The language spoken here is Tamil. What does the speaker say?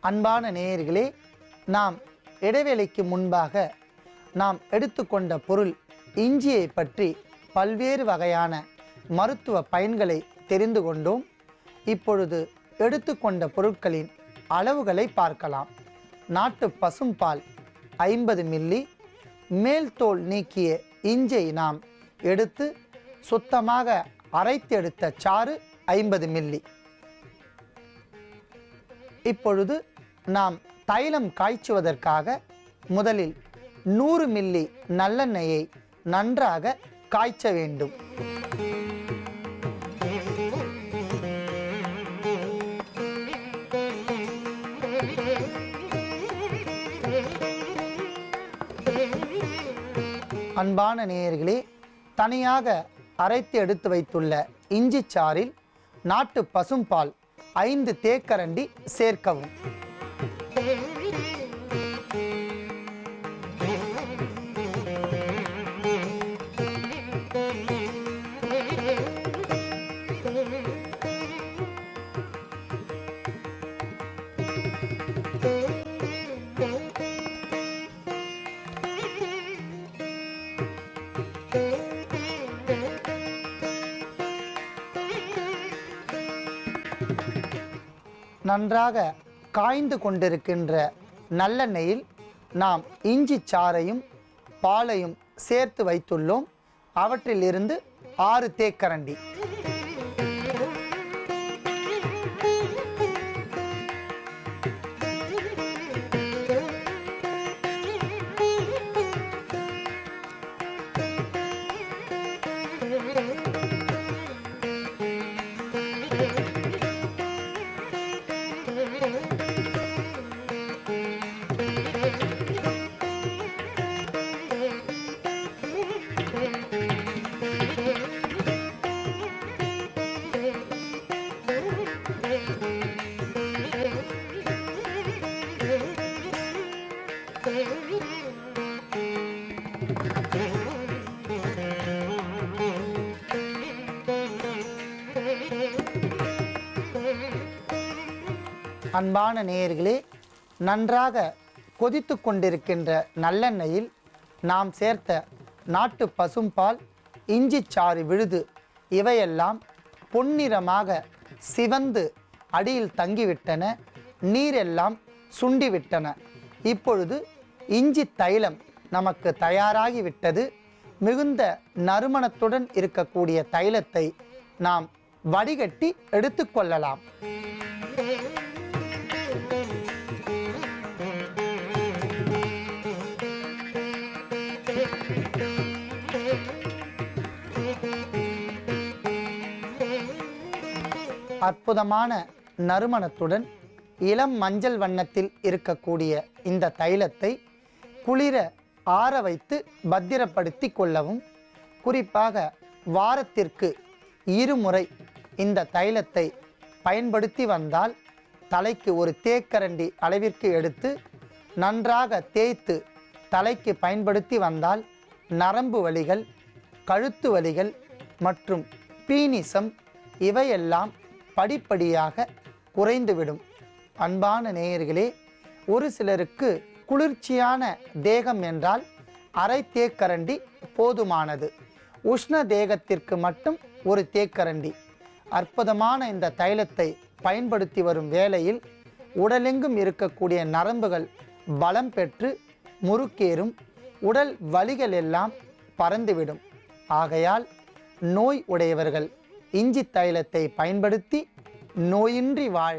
அன்பான நேயர்களே, நாம் இடைவேளைக்கு முன்பாக நாம் எடுத்துக்கொண்ட பொருள் இஞ்சியை பற்றி பல்வேறு வகையான மருத்துவ பயன்களை தெரிந்து கொண்டோம். இப்பொழுது எடுத்துக்கொண்ட பொருட்களின் அளவுகளை பார்க்கலாம். நாட்டு பசும்பால் 50 மில்லி, மேல் தோல் நீக்கிய இஞ்சியை நாம் எடுத்து சுத்தமாக அரைத்து எடுத்த சாறு 50 மில்லி. இப்பொழுது நாம் தைலம் காய்ச்சுவதற்காக முதலில் 100 மில்லி நல்லெண்ணெயை நன்றாக காய்ச்ச வேண்டும். அன்பான நேயர்களே, தனியாக அரைத்து எடுத்து வைத்துள்ள இஞ்சி சாறில் நாட்டு பசும்பால் 5 தேக்கரண்டி சேர்க்கவும். நன்றாக காய்ந்து கொண்டிருக்கின்ற நல்லெண்ணெயில் நாம் இஞ்சி சாறையும் பாலையும் சேர்த்து வைத்துள்ளோம். அவற்றிலிருந்து 6 தேக்கரண்டி. அன்பான நேயர்களே, நன்றாக கொதித்து கொண்டிருக்கின்ற நல்லெண்ணெயில் நாம் சேர்த்த நாட்டு பசும்பால், இஞ்சி சாறு விழுது இவையெல்லாம் பொன்னிறமாக சிவந்து அடியில் தங்கிவிட்டன. நீரெல்லாம் சுண்டிவிட்டன. இப்பொழுது இஞ்சி தைலம் நமக்கு தயாராகிவிட்டது. மிகுந்த நறுமணத்துடன் இருக்கக்கூடிய தைலத்தை நாம் வடிகட்டி எடுத்துக்கொள்ளலாம். அற்புதமான நறுமணத்துடன் இளம் மஞ்சள் வண்ணத்தில் இருக்கக்கூடிய இந்த தைலத்தை குளிர ஆற வைத்து பத்திரப்படுத்தி கொள்ளவும். குறிப்பாக வாரத்திற்கு 2 முறை இந்த தைலத்தை பயன்படுத்தி வந்தால் தலைக்கு ஒரு தேக்கரண்டி அளவிற்கு எடுத்து நன்றாக தேய்த்து தலைக்கு பயன்படுத்தி வந்தால் நரம்பு வலிகள், கழுத்து வலிகள் மற்றும் பீனிசம் இவையெல்லாம் படிப்படியாக குறைந்துவிடும். அன்பான நேயர்களே, ஒரு சிலருக்கு குளிர்ச்சியான தேகம் என்றால் அரை தேக்கரண்டி போதுமானது. உஷ்ண தேகத்திற்கு மட்டும் ஒரு தேக்கரண்டி. அற்புதமான இந்த தைலத்தை பயன்படுத்தி வரும் வேளையில் உடலெங்கும் இருக்கக்கூடிய நரம்புகள் பலம் பெற்று முறுக்கேறும். உடல் வலிகள் எல்லாம் பறந்துவிடும். ஆகையால் நோய் உடையவர்கள் இஞ்சி தைலத்தை பயன்படுத்தி நோயின்றி வாழ